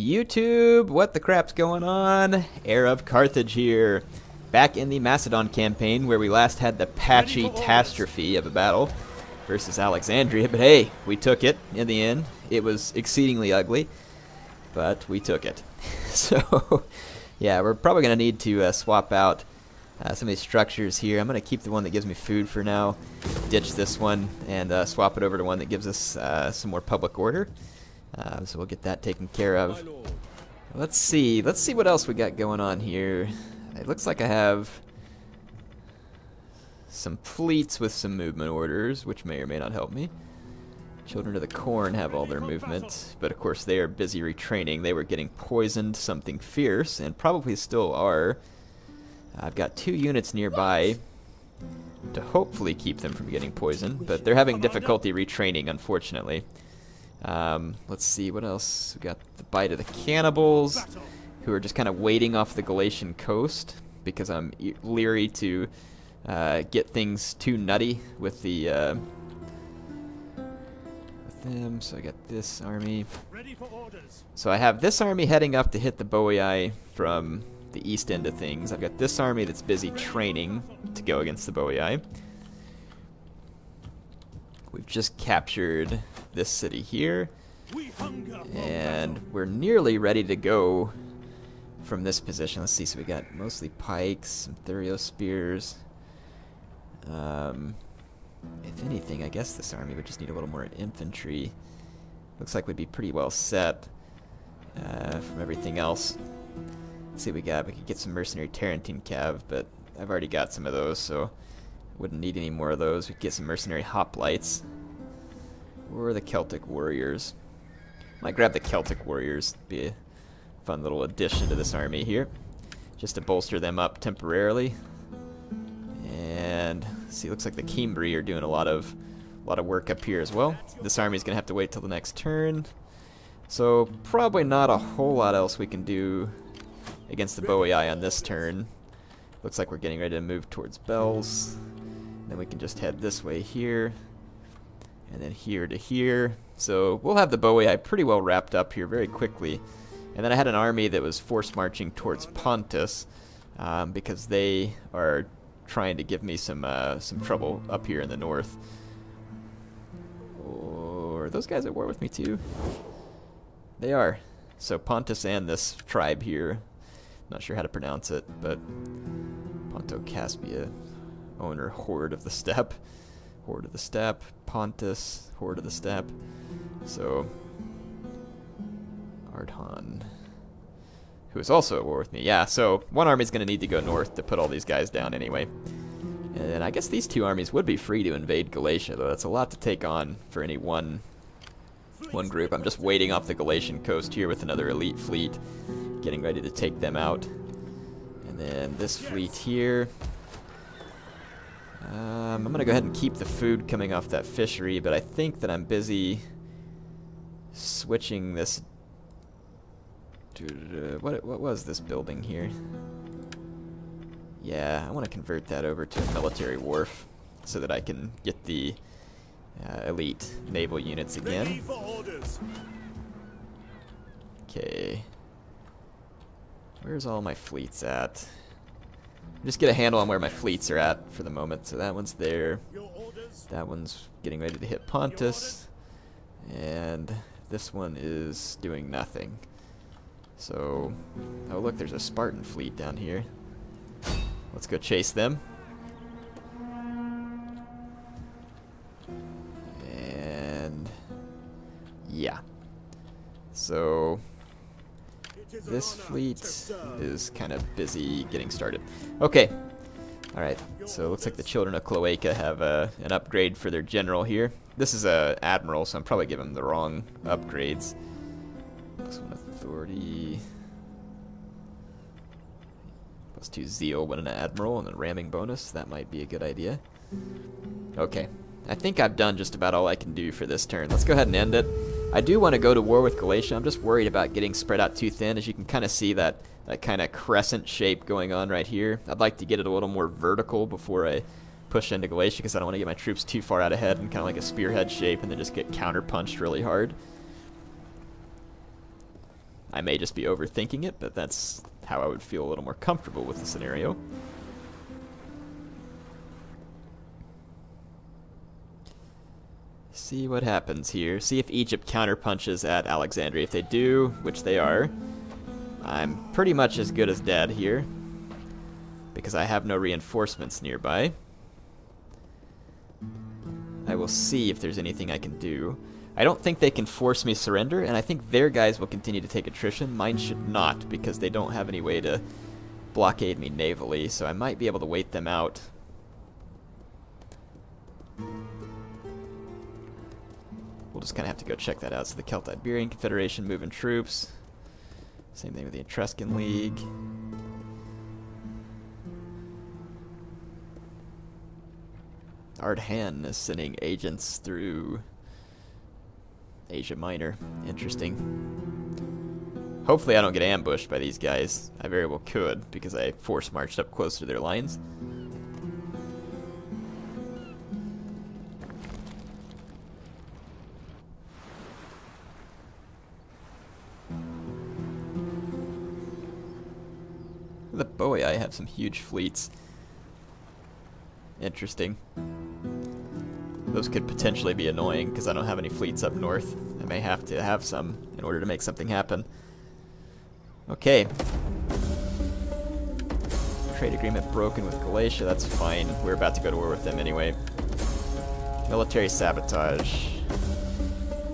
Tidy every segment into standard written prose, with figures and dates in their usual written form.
YouTube, what the crap's going on? HeirofCarthage here. Back in the Macedon campaign where we last had the patchy-tastrophe of a battle versus Alexandria, but hey, we took it in the end. It was exceedingly ugly, but we took it. So, yeah, we're probably going to need to swap out some of these structures here. I'm going to keep the one that gives me food for now, ditch this one, and swap it over to one that gives us some more public order. So we'll get that taken care of. Let's see what else we got going on here. It looks like I have some fleets with some movement orders, which may or may not help me. Children of the Corn have all their movement, but of course they are busy retraining. They were getting poisoned something fierce, and probably still are. I've got 2 units nearby to hopefully keep them from getting poisoned, but they're having difficulty retraining, unfortunately. Let's see, what else? We got the Bite of the Cannibals, who are just kind of waiting off the Galatian coast, because I'm leery to get things too nutty with the with them. So I got this army. So I have this army heading up to hit the Boii from the east end of things. I've got this army that's busy training to go against the Boii. We've just captured this city here, and we're nearly ready to go from this position. Let's see, so we got mostly pikes, some Thurio spears. If anything, I guess this army would just need a little more infantry. Looks like we'd be pretty well set from everything else. Let's see what we got. We could get some mercenary Tarentine cav, but I've already got some of those, so wouldn't need any more of those. We could get some mercenary hoplites. Or the Celtic warriors. Might grab the Celtic warriors. Be a fun little addition to this army here, just to bolster them up temporarily. And see, looks like the Cimbri are doing a lot of work up here as well. This army's gonna have to wait till the next turn. So probably not a whole lot else we can do against the Boii on this turn. Looks like we're getting ready to move towards Bells. Then we can just head this way here, and then here to here. So we'll have the Boii pretty well wrapped up here very quickly. And then I had an army that was force marching towards Pontus because they are trying to give me some trouble up here in the north. Or are those guys at war with me too? They are. So Pontus and this tribe here, not sure how to pronounce it, but Ponto Caspia. Owner, Horde of the Steppe. Horde of the Steppe. Pontus, Horde of the Steppe. So, Ardhan, who is also at war with me. Yeah, so one army's going to need to go north to put all these guys down anyway. And I guess these 2 armies would be free to invade Galatia, though that's a lot to take on for any one group. I'm just waiting off the Galatian coast here with another elite fleet, getting ready to take them out. And then this fleet here. I'm going to go ahead and keep the food coming off that fishery, but I think that I'm busy switching this to... what was this building here? Yeah, I want to convert that over to a military wharf so that I can get the elite naval units again. Okay. Where's all my fleets at? Just get a handle on where my fleets are at for the moment. So that one's there. That one's getting ready to hit Pontus. And this one is doing nothing. So, oh look, there's a Spartan fleet down here. Let's go chase them. And yeah. So this fleet is kind of busy getting started. Okay. Alright. So it looks like the Children of Cloaca have an upgrade for their general here. This is a admiral, so I'm probably giving them the wrong upgrades. Plus 1 authority. Plus 2 zeal when an admiral, and then ramming bonus. That might be a good idea. Okay. I think I've done just about all I can do for this turn. Let's go ahead and end it. I do want to go to war with Galatia. I'm just worried about getting spread out too thin. As you can kind of see that kind of crescent shape going on right here. I'd like to get it a little more vertical before I push into Galatia, because I don't want to get my troops too far out ahead and kind of like a spearhead shape and then just get counter-punched really hard. I may just be overthinking it, but that's how I would feel a little more comfortable with the scenario. See what happens here. See if Egypt counterpunches at Alexandria. If they do, which they are, I'm pretty much as good as dead here, because I have no reinforcements nearby. I will see if there's anything I can do. I don't think they can force me surrender, and I think their guys will continue to take attrition. Mine should not, because they don't have any way to blockade me navally, so I might be able to wait them out. We'll just kind of have to go check that out. So the Celto-Iberian Confederation moving troops. Same thing with the Etruscan League. Ardhan is sending agents through Asia Minor. Interesting. Hopefully I don't get ambushed by these guys. I very well could, because I force marched up close to their lines. The Boii have some huge fleets. Interesting. Those could potentially be annoying because I don't have any fleets up north. I may have to have some in order to make something happen. Okay. Trade agreement broken with Galatia, that's fine. We're about to go to war with them anyway. Military sabotage.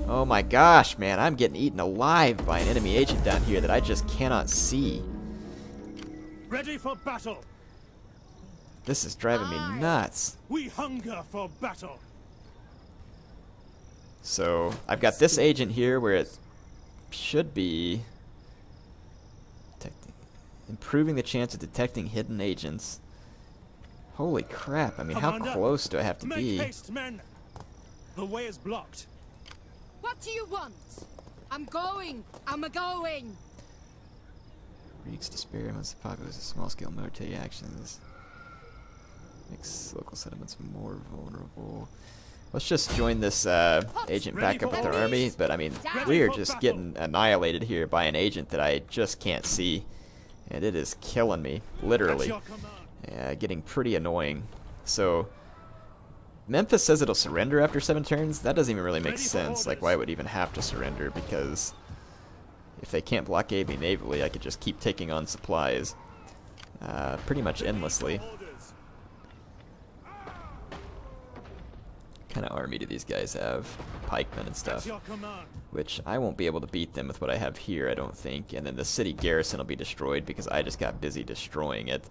Oh my gosh, man, I'm getting eaten alive by an enemy agent down here that I just cannot see. Ready for battle. This is driving me nuts. We hunger for battle. So, I've got this agent here where it should be improving the chance of detecting hidden agents. Holy crap, I mean, Commander, how close do I have to make be? haste, men. The way is blocked. What do you want? I'm going. I'm a-going. Wreaks despair amongst the populace of small-scale military actions. Makes local settlements more vulnerable. Let's just join this agent back up with our army, but I mean, we are just getting annihilated here by an agent that I just can't see. And it is killing me, literally. Getting pretty annoying. So, Memphis says it'll surrender after 7 turns. That doesn't even really make sense. Like, why would it even have to surrender? Because if they can't blockade me navally, I could just keep taking on supplies pretty much endlessly. What kind of army do these guys have? Pikemen and stuff. Which I won't be able to beat them with what I have here, I don't think. And then the city garrison will be destroyed because I just got busy destroying it.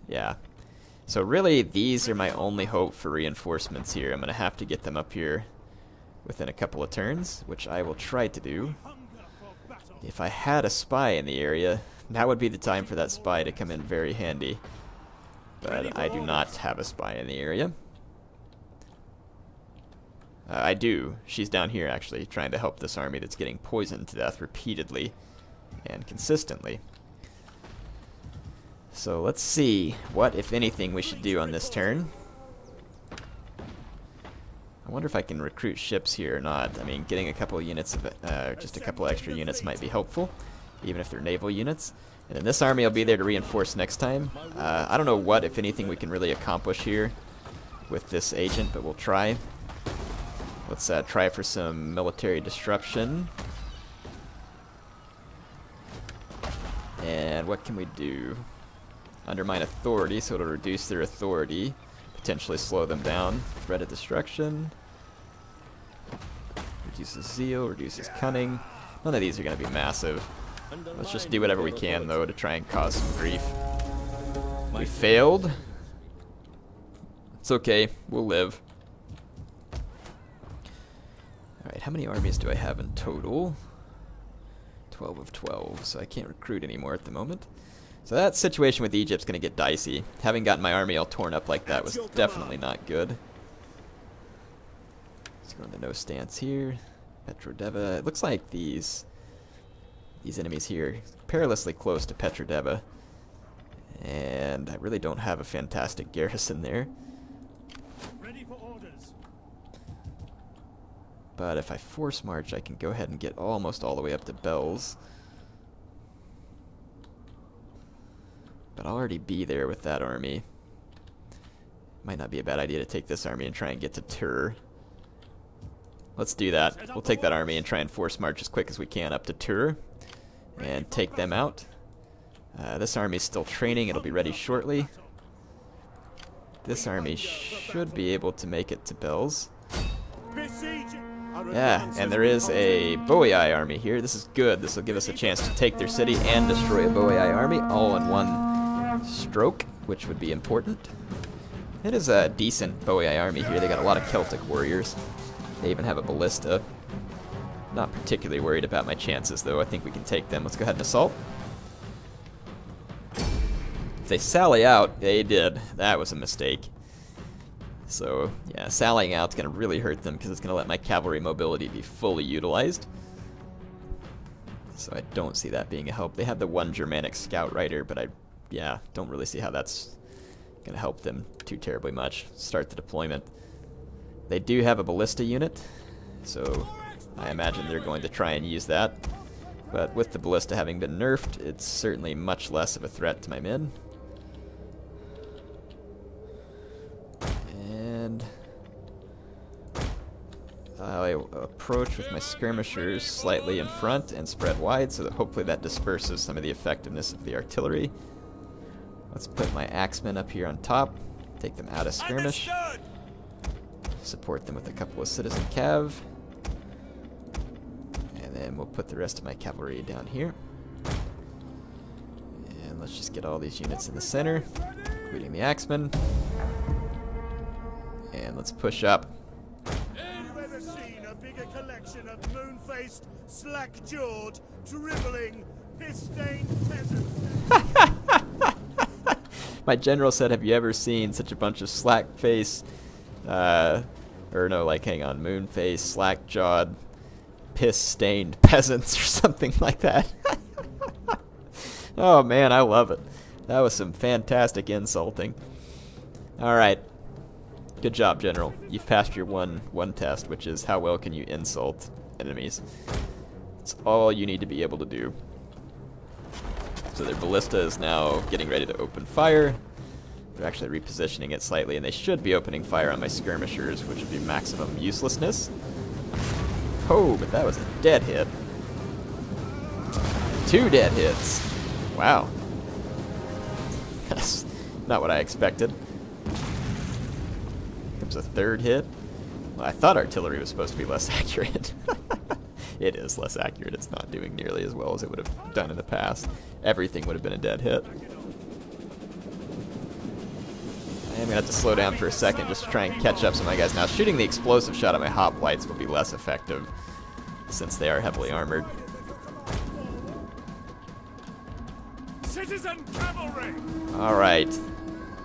Yeah. So really, these are my only hope for reinforcements here. I'm going to have to get them up here within a couple of turns, which I will try to do. If I had a spy in the area, now would be the time for that spy to come in very handy. But I do not have a spy in the area. I do. She's down here, actually, trying to help this army that's getting poisoned to death repeatedly and consistently. So let's see what, if anything, we should do on this turn. I wonder if I can recruit ships here or not. I mean, getting a couple of units, just a couple extra units might be helpful, even if they're naval units. And then this army will be there to reinforce next time. I don't know what, if anything, we can really accomplish here with this agent, but we'll try. Let's try for some military disruption. And what can we do? Undermine authority, so it'll reduce their authority. Potentially slow them down. Threat of destruction. Reduces zeal, reduces cunning. None of these are going to be massive. Let's just do whatever we can, though, to try and cause some grief. We failed. It's okay. We'll live. Alright, how many armies do I have in total? 12 of 12, so I can't recruit anymore at the moment. So that situation with Egypt's going to get dicey. Having gotten my army all torn up like that was definitely not good. Let's go into no stance here. Petrodeva. It looks like these enemies here perilously close to Petrodeva. And I really don't have a fantastic garrison there. But if I force march, I can go ahead and get almost all the way up to Bells. But I'll already be there with that army. Might not be a bad idea to take this army and try and get to Tur. Let's do that. We'll take that army and try and force march as quick as we can up to Tur and take them out. This army is still training. It'll be ready shortly. This army should be able to make it to Bells. Yeah, and there is a Boii army here. This is good. This will give us a chance to take their city and destroy a Boii army all in one stroke, which would be important. It is a decent Boii army here. They got a lot of Celtic warriors. They even have a ballista. Not particularly worried about my chances, though. I think we can take them. Let's go ahead and assault. If they sally out, they did. That was a mistake. So, yeah, sallying out is going to really hurt them because it's going to let my cavalry mobility be fully utilized. So I don't see that being a help. They have the one Germanic scout rider, but I, don't really see how that's going to help them too terribly much. Start the deployment. They do have a ballista unit, so I imagine they're going to try and use that. But with the ballista having been nerfed, it's certainly much less of a threat to my men. And I'll approach with my skirmishers slightly in front and spread wide so that hopefully that disperses some of the effectiveness of the artillery. Let's put my axemen up here on top, take them out of skirmish, support them with a couple of citizen cav, and then we'll put the rest of my cavalry down here. And let's just get all these units in the center, including the axemen. And let's push up. Have you ever seen a bigger collection of moon-faced, slack-jawed, dribbling, piss-stained peasants? My general said, have you ever seen such a bunch of slack-faced, moon-faced, slack-jawed, piss-stained peasants or something like that. Oh man, I love it. That was some fantastic insulting. Alright. Good job, General. You've passed your one test, which is how well can you insult enemies. It's all you need to be able to do. So their ballista is now getting ready to open fire. They're actually repositioning it slightly, and they should be opening fire on my skirmishers, which would be maximum uselessness. Oh, but that was a dead hit. 2 dead hits. Wow. That's not what I expected. Comes a 3rd hit. Well, I thought artillery was supposed to be less accurate. It is less accurate. It's not doing nearly as well as it would have done in the past. Everything would have been a dead hit. I am going to have to slow down for a second just to try and catch up some of my guys. Now, shooting the explosive shot at my hoplites will be less effective since they are heavily armored. Citizen cavalry! Alright.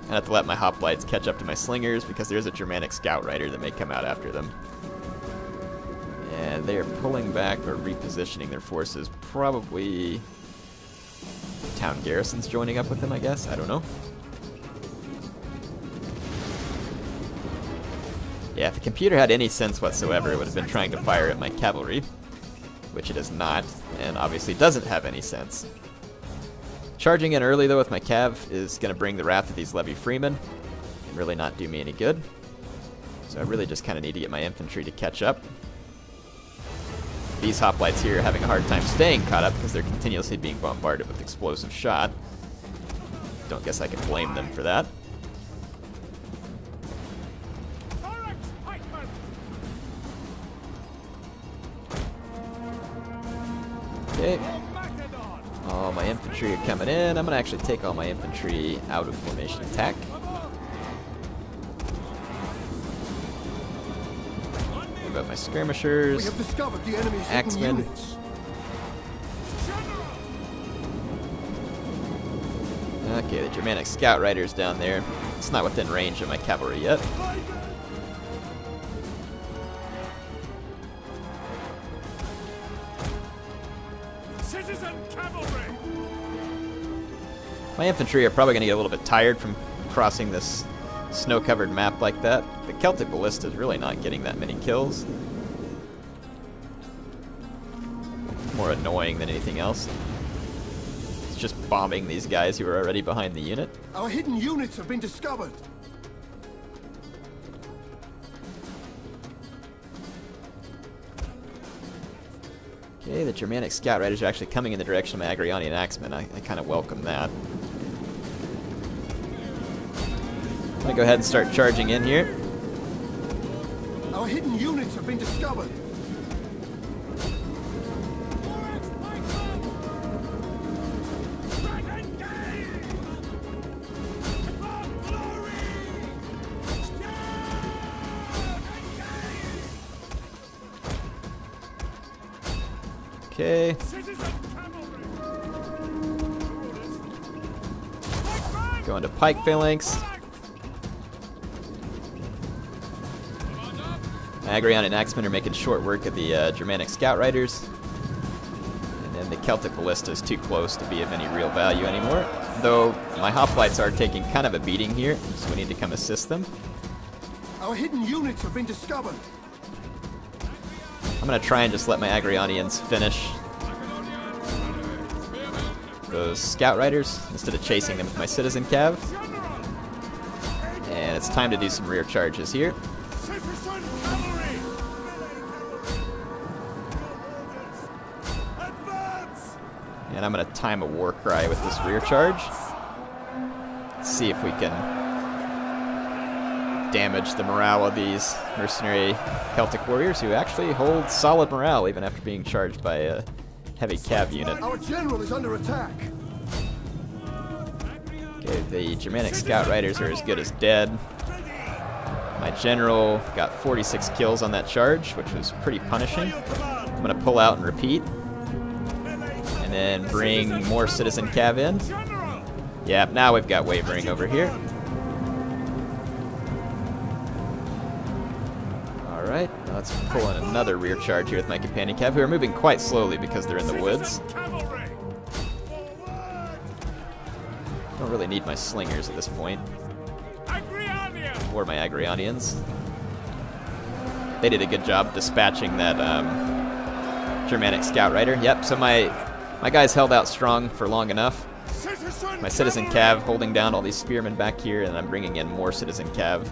I have to let my hoplites catch up to my slingers because there's a Germanic scout rider that may come out after them. And they are pulling back or repositioning their forces. Probably town garrisons joining up with them, I guess. I don't know. Yeah, if the computer had any sense whatsoever, it would have been trying to fire at my cavalry, which it does not, and obviously doesn't have any sense. Charging in early, though, with my cav is going to bring the wrath of these levy freemen and really not do me any good. So I really just kind of need to get my infantry to catch up. These hoplites here are having a hard time staying caught up because they're continuously being bombarded with explosive shot. Don't guess I can blame them for that. Okay. All my infantry are coming in. I'm going to actually take all my infantry out of formation attack. Move up my skirmishers. We have discovered the enemy's axemen. units. Okay, the Germanic scout riders down there. It's not within range of my cavalry yet. Citizen cavalry! My infantry are probably going to get a little bit tired from crossing this snow-covered map like that. The Celtic ballista is really not getting that many kills. more annoying than anything else. It's just bombing these guys who are already behind the unit. Our hidden units have been discovered. Okay, the Germanic Scout Riders are actually coming in the direction of my Agrionian Axemen. I kind of welcome that. I'm going to go ahead and start charging in here. Our hidden units have been discovered. Okay. Going to pike phalanx. Agrion and Axemen are making short work of the Germanic Scout Riders. And then the Celtic Ballista is too close to be of any real value anymore. Though my hoplites are taking kind of a beating here, so we need to come assist them. Our hidden units have been discovered. I'm going to try and just let my Agrionians finish those Scout Riders instead of chasing them with my Citizen Cav. And it's time to do some rear charges here. And I'm going to time a war cry with this rear charge. See if we can damage the morale of these mercenary Celtic warriors who actually hold solid morale even after being charged by a heavy cav unit. Our general is under attack. Okay, the Germanic Scout Riders are as good as dead. My general got 46 kills on that charge, which was pretty punishing. I'm going to pull out and repeat. And then bring more Citizen Cav in. Yep, now we've got wavering over here. Alright, now let's pull in another rear charge here with my companion cav, who are moving quite slowly because they're in the woods. Don't really need my slingers at this point. Or my Agrionians. They did a good job dispatching that Germanic Scout Rider. Yep, so my guys held out strong for long enough. My Citizen Cav holding down all these spearmen back here, and I'm bringing in more Citizen Cav.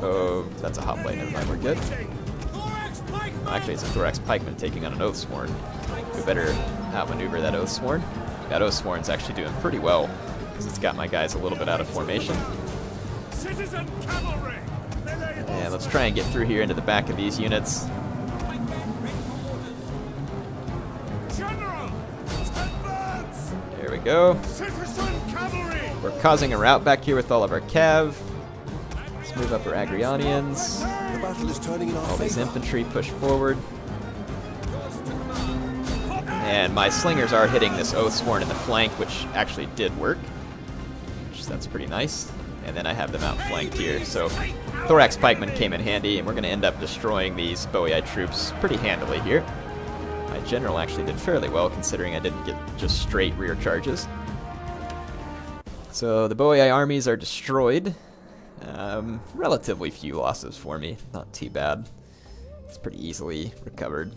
Oh, that's a hoplite. Never mind, we're good. Actually, it's a Thorax Pikeman taking on an Oathsworn. We better outmaneuver that Oathsworn. That Oathsworn's actually doing pretty well, because it's got my guys a little bit out of formation. And let's try and get through here into the back of these units. There we go. We're causing a rout back here with all of our cav. Let's move up our Agrionians. The battle is turning in our All these favor. infantry push forward. And my slingers are hitting this Oathsworn in the flank, which actually did work. That's pretty nice. And then I have them outflanked here. So Thorax Pikemen came in handy, and we're going to end up destroying these Boii troops pretty handily here. My general actually did fairly well, considering I didn't get just straight rear charges. So the Boii armies are destroyed. Relatively few losses for me. Not too bad. It's pretty easily recovered.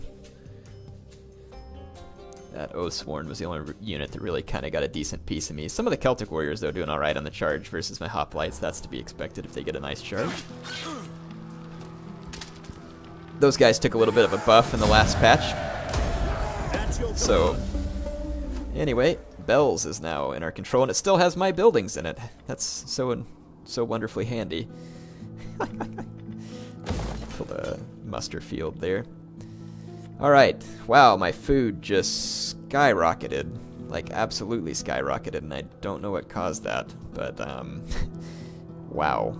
That Oathsworn was the only unit that really kind of got a decent piece of me. Some of the Celtic warriors, though, doing alright on the charge versus my hoplites. That's to be expected if they get a nice charge. Those guys took a little bit of a buff in the last patch. So, anyway, Bells is now in our control, and it still has my buildings in it. That's so wonderfully handy. Pulled a muster field there. Alright, wow, my food just skyrocketed. Like, absolutely skyrocketed, and I don't know what caused that, but, wow.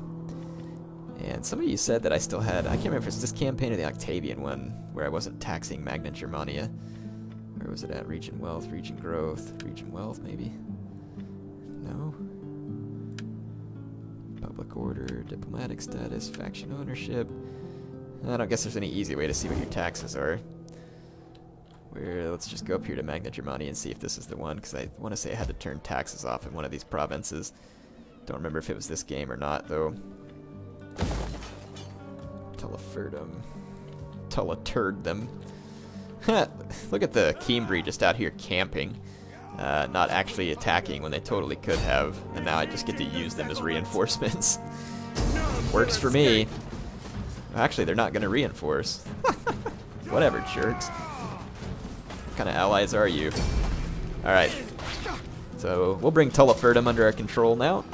And some of you said that I still had, I can't remember if it's this campaign or the Octavian one, where I wasn't taxing Magna Germania. Where was it at? Region Wealth, Region Growth, Region Wealth, maybe? No? Public Order, Diplomatic Status, Faction Ownership. I don't guess there's any easy way to see what your taxes are. Let's just go up here to Magna Germania and see if this is the one, because I want to say I had to turn taxes off in one of these provinces. Don't remember if it was this game or not, though. Tullafurdum. Tullaturdum. Look at the Kimbri just out here camping. Not actually attacking when they totally could have. And now I just get to use them as reinforcements. Works for me. Actually, they're not going to reinforce. Whatever, jerks. What kind of allies are you? Alright. So, we'll bring Tulliferdum under our control now.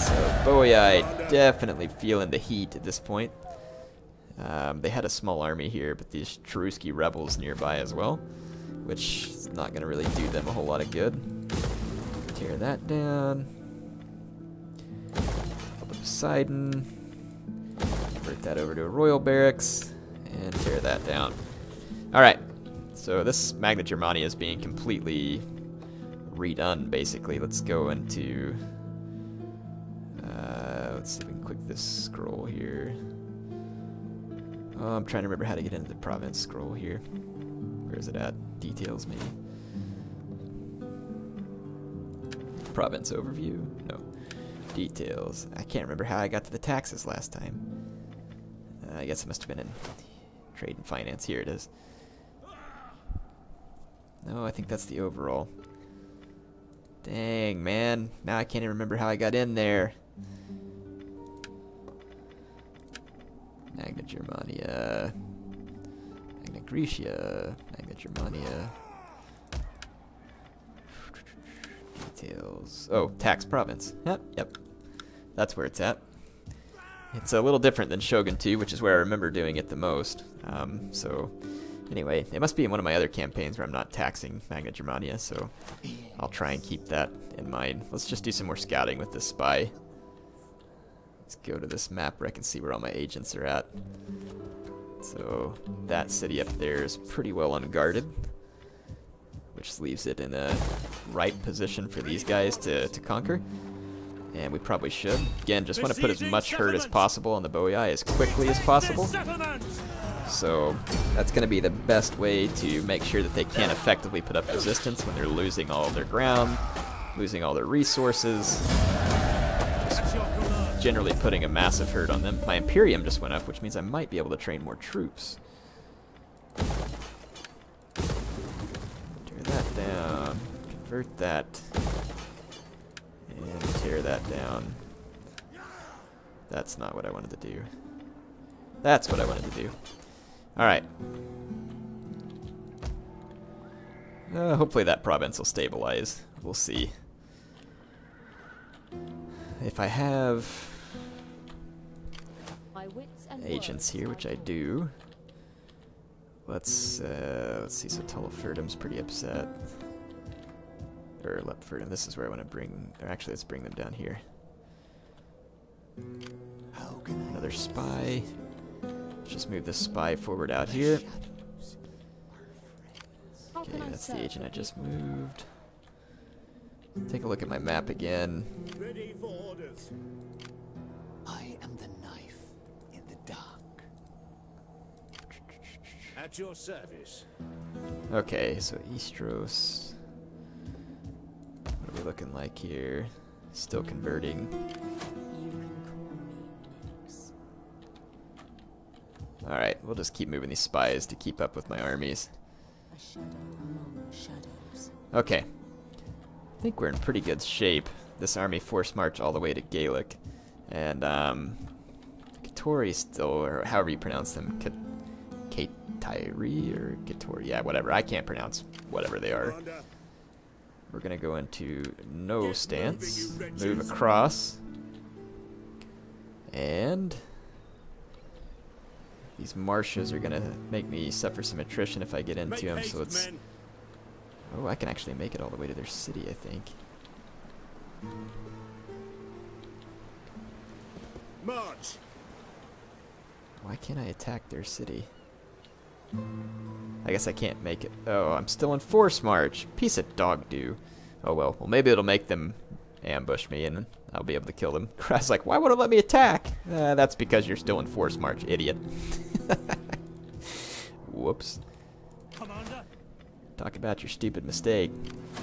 So, Boii definitely feeling the heat at this point. They had a small army here, but these Cheruski rebels nearby as well, which is not going to really do them a whole lot of good. Tear that down. Up to Poseidon. Convert that over to a royal barracks, and tear that down. Alright, so this Magna Germania is being completely redone, basically. Let's go into... let's see if we can click this scroll here. Oh, I'm trying to remember how to get into the province scroll here. Where is it at? Details, maybe. Province overview? No. Details. I can't remember how I got to the taxes last time. I guess it must have been in trade and finance. Here it is. No, I think that's the overall. Dang, man. Now I can't even remember how I got in there. Magna Germania. Magna Graecia. Magna Germania. Details. Oh, tax province. Yep. That's where it's at. It's a little different than Shogun 2, which is where I remember doing it the most. So, anyway, it must be in one of my other campaigns where I'm not taxing Magna Germania, so I'll try and keep that in mind. Let's just do some more scouting with this spy. Let's go to this map where I can see where all my agents are at. So, that city up there is pretty well unguarded, which leaves it in a right position for these guys to conquer. And we probably should. Again, just want to put as much hurt as possible on the Boii as quickly as possible. So that's going to be the best way to make sure that they can't effectively put up resistance when they're losing all of their ground, losing all their resources. Just generally putting a massive hurt on them. My Imperium just went up, which means I might be able to train more troops. Tear that down. Convert that. And tear that down. That's not what I wanted to do. That's what I wanted to do. Alright. Hopefully that province will stabilize. We'll see. If I have agents here, which I do. Let's see, so Tulliferdum's pretty upset. Or Lepferdum, this is where I want to bring, or actually let's bring them down here. Another spy. Let's just move this spy forward out here. Okay, that's the agent I just moved. Take a look at my map again. Ready for orders. I am the knife in the dark. At your service. Okay, so Eastros. What are we looking like here? Still converting. Alright, we'll just keep moving these spies to keep up with my armies. Okay. I think we're in pretty good shape. This army forced march all the way to Gaelic. And, Catiaroi still, or however you pronounce them, Catiaroi or Catiaroi, yeah, whatever. I can't pronounce whatever they are. We're gonna go into no stance, move across, and these marshes are gonna make me suffer some attrition if I get into them, so it's... Oh, I can actually make it all the way to their city, I think. March. Why can't I attack their city? I guess I can't make it. Oh, I'm still in force march. Piece of dog do. Oh well. Well, maybe it'll make them ambush me and I'll be able to kill them. Crowd's like, why won't it let me attack? That's because you're still in force march, idiot. Whoops. Commander. Talk about your stupid mistake.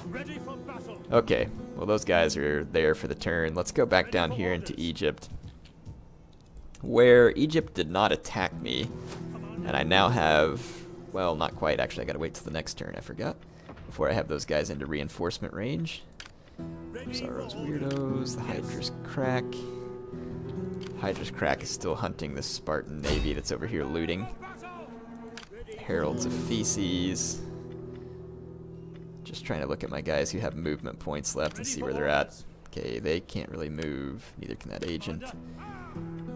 Ready for battle. Okay. Well, those guys are there for the turn. Let's go back down here into Egypt, where Egypt did not attack me. And I now have Well, not quite. Actually, I gotta wait till the next turn. I forgot. Before I have those guys into reinforcement range. Sorrow's weirdos. The Hydra's crack. Hydra's crack is still hunting the Spartan navy that's over here looting. Heralds of Feces. Just trying to look at my guys who have movement points left and see where they're at. Okay, they can't really move. Neither can that agent.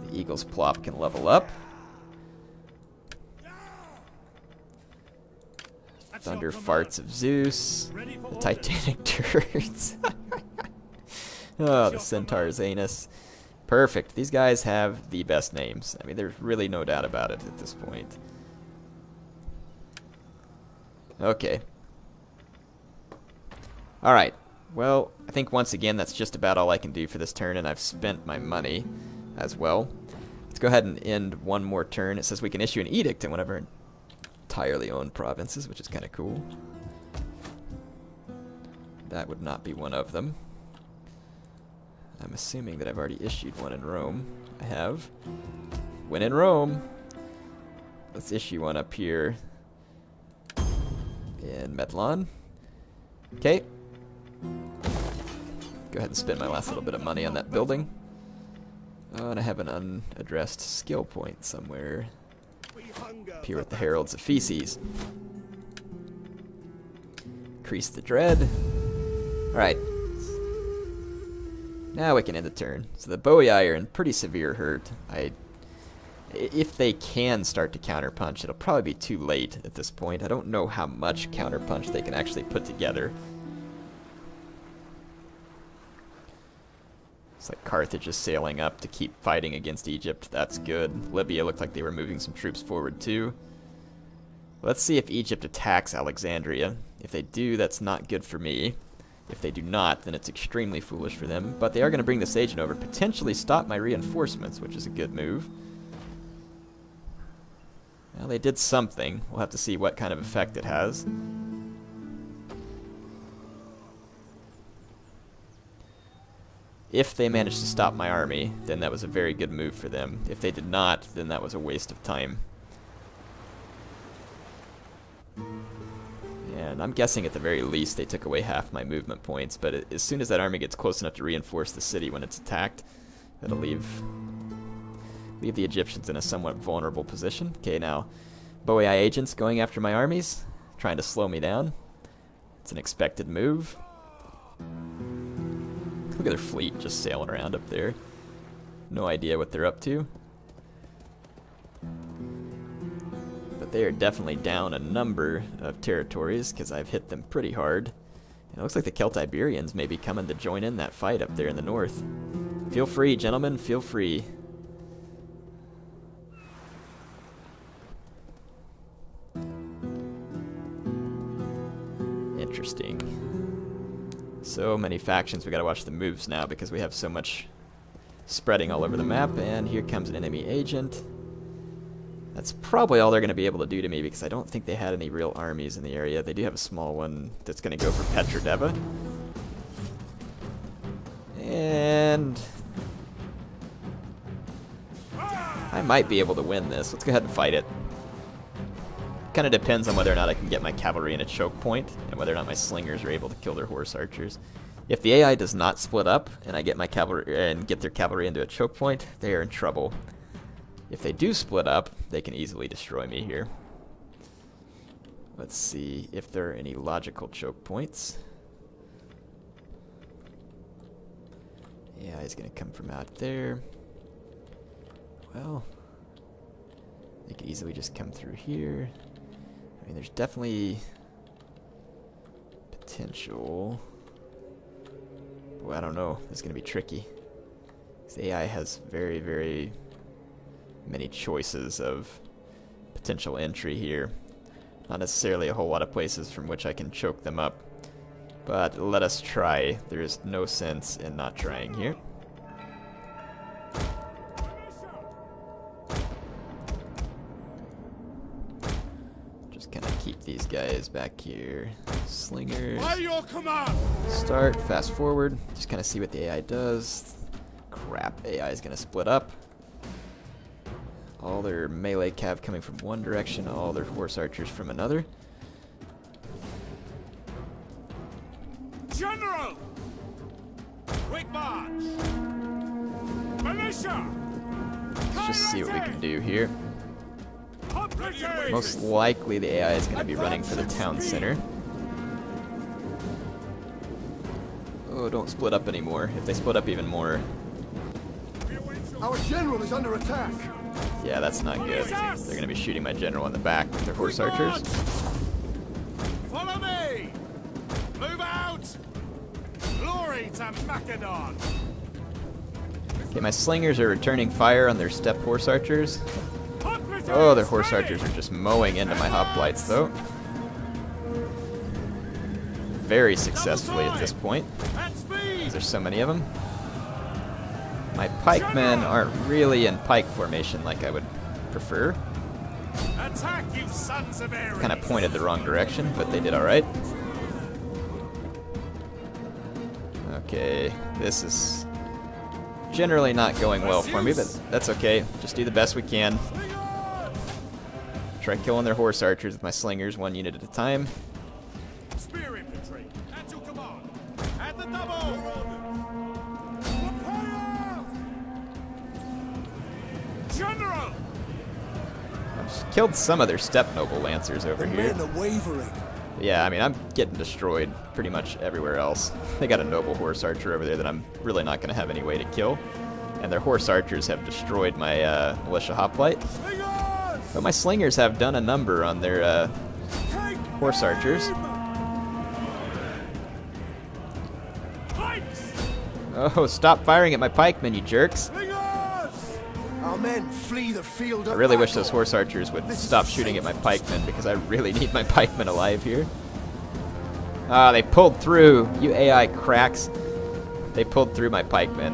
The Eagle's Plop can level up. Thunder Farts of Zeus. The Titanic Turrets. Oh, the Centaur's Anus. Perfect. These guys have the best names. I mean, there's really no doubt about it at this point. Okay. Alright. Well, I think once again that's just about all I can do for this turn, and I've spent my money as well. Let's go ahead and end one more turn. It says we can issue an edict in one of our entirely owned provinces, which is kind of cool. That would not be one of them. I'm assuming that I've already issued one in Rome. I have. When in Rome. Let's issue one up here in Medlon. Okay. Go ahead and spend my last little bit of money on that building. Oh, and I have an unaddressed skill point somewhere. Up here with the Heralds of Feces. Increase the dread. Alright. Now we can end the turn. So the Boii are in pretty severe hurt. If they can start to counterpunch, it'll probably be too late at this point. I don't know how much counterpunch they can actually put together. It's like Carthage is sailing up to keep fighting against Egypt. That's good. Libya looked like they were moving some troops forward too. Let's see if Egypt attacks Alexandria. If they do, that's not good for me. If they do not, then it's extremely foolish for them. But they are going to bring this agent over, potentially stop my reinforcements, which is a good move. Well, they did something. We'll have to see what kind of effect it has. If they managed to stop my army, then that was a very good move for them. If they did not, then that was a waste of time. And I'm guessing at the very least they took away half my movement points, but as soon as that army gets close enough to reinforce the city when it's attacked, that'll leave the Egyptians in a somewhat vulnerable position. Okay, now, Boii agents going after my armies, trying to slow me down. It's an expected move. Look at their fleet just sailing around up there. No idea what they're up to. But they are definitely down a number of territories because I've hit them pretty hard. And it looks like the Celtiberians may be coming to join in that fight up there in the north. Feel free, gentlemen, feel free. Interesting. So many factions, we gotta watch the moves now because we have so much spreading all over the map. And here comes an enemy agent. That's probably all they're gonna be able to do to me because I don't think they had any real armies in the area. They do have a small one that's gonna go for Petrodeva. And I might be able to win this. Let's go ahead and fight it. Kind of depends on whether or not I can get my cavalry in a choke point and whether or not my slingers are able to kill their horse archers. If the AI does not split up and I get my cavalry and get their cavalry into a choke point, they are in trouble. If they do split up, they can easily destroy me here. Let's see if there are any logical choke points. AI is going to come from out there. Well, they could easily just come through here. I mean, there's definitely potential. Boy, I don't know. It's going to be tricky. This AI has very, very many choices of potential entry here. Not necessarily a whole lot of places from which I can choke them up. But let us try. There is no sense in not trying here. Keep these guys back here. Slingers. By your command. Start, fast forward. Just kind of see what the AI does. Crap, AI is going to split up. All their melee cav coming from one direction, all their horse archers from another. General! Quick march! Militia! Let's just see what we can do here. Ready. Most likely the AI is going to be running for the town center. Oh, don't split up anymore. If they split up even more, Our general is under attack. yeah, that's not good. They're going to be shooting my general in the back with their horse archers. Follow me! Move out! Glory to Macedon! Okay, my slingers are returning fire on their steppe horse archers. Oh, their horse archers are just mowing into my hoplites, though. Very successfully at this point, because there's so many of them. My pikemen aren't really in pike formation like I would prefer. Attack, you sons of Ares! Kind of pointed the wrong direction, but they did alright. Okay, this is generally not going well for me, but that's okay. Just do the best we can. Try killing their horse archers with my slingers 1 unit at a time. Spear infantry, at your command. At the double! General! I've just killed some of their steppe noble lancers over The here. men are wavering. Yeah, I mean, I'm getting destroyed pretty much everywhere else. They got a noble horse archer over there that I'm really not going to have any way to kill. And their horse archers have destroyed my militia hoplite. But my slingers have done a number on their horse archers. Oh, stop firing at my pikemen, you jerks. Our men flee the field of I really wish battle. those horse archers would stop shooting at my pikemen, because I really need my pikemen alive here. Ah, they pulled through, you AI cracks. They pulled through my pikemen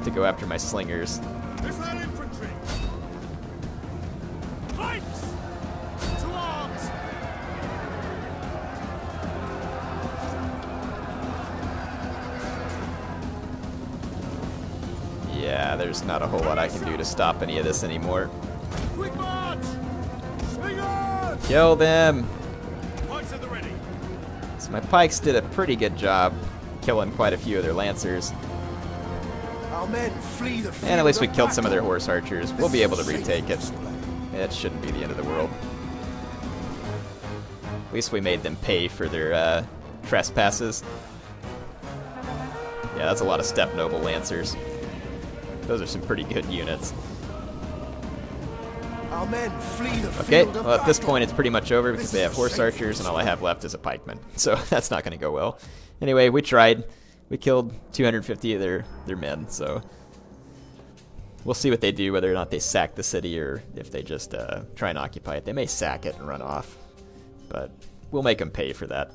to go after my slingers. Is that infantry? Fight! To arms! Yeah, there's not a whole lot I can do to stop any of this anymore. Quick march! Swing on! Kill them! Pikes at the ready. So my pikes did a pretty good job killing quite a few of their lancers. Our men flee the field And at least we of killed some of their battle. horse archers. We'll be able to retake it. It shouldn't be the end of the world. At least we made them pay for their trespasses. Yeah, that's a lot of steppe noble lancers. Those are some pretty good units. Our men flee the Okay, field of well at this battle. point it's pretty much over because they have horse archers and all I have left is a pikeman. So that's not going to go well. Anyway, we tried. We killed 250 of their men, so we'll see what they do, whether or not they sack the city or if they just try and occupy it. They may sack it and run off, but we'll make them pay for that.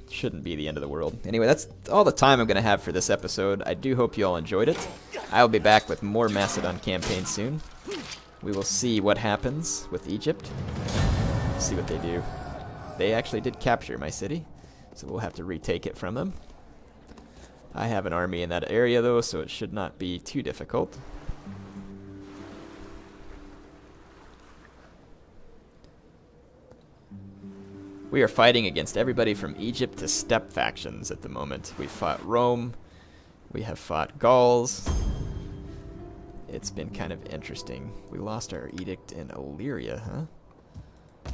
Shouldn't be the end of the world. Anyway, that's all the time I'm going to have for this episode. I do hope you all enjoyed it. I'll be back with more Macedon campaign soon. We will see what happens with Egypt. See what they do. They actually did capture my city, so we'll have to retake it from them. I have an army in that area though, so it should not be too difficult. We are fighting against everybody from Egypt to steppe factions at the moment. We fought Rome. We have fought Gauls. It's been kind of interesting. We lost our edict in Illyria, huh?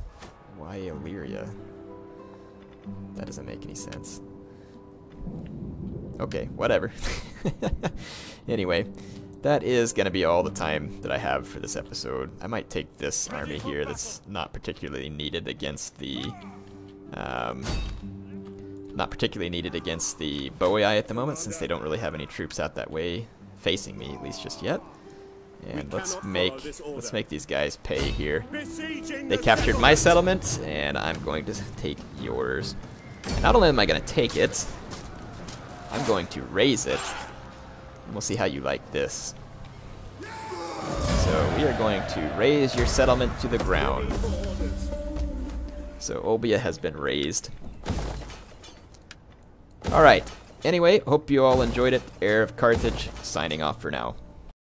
Why Illyria? That doesn't make any sense. Okay, whatever. Anyway, that is going to be all the time that I have for this episode. I might take this army here that's not particularly needed against the Boii at the moment, since they don't really have any troops out that way facing me, at least just yet. And let's make these guys pay here. They captured my settlement, and I'm going to take yours. Not only am I going to take it, I'm going to raze it. And we'll see how you like this. So we are going to raze your settlement to the ground. So Olbia has been razed. Alright, anyway, hope you all enjoyed it. HeirofCarthage signing off for now.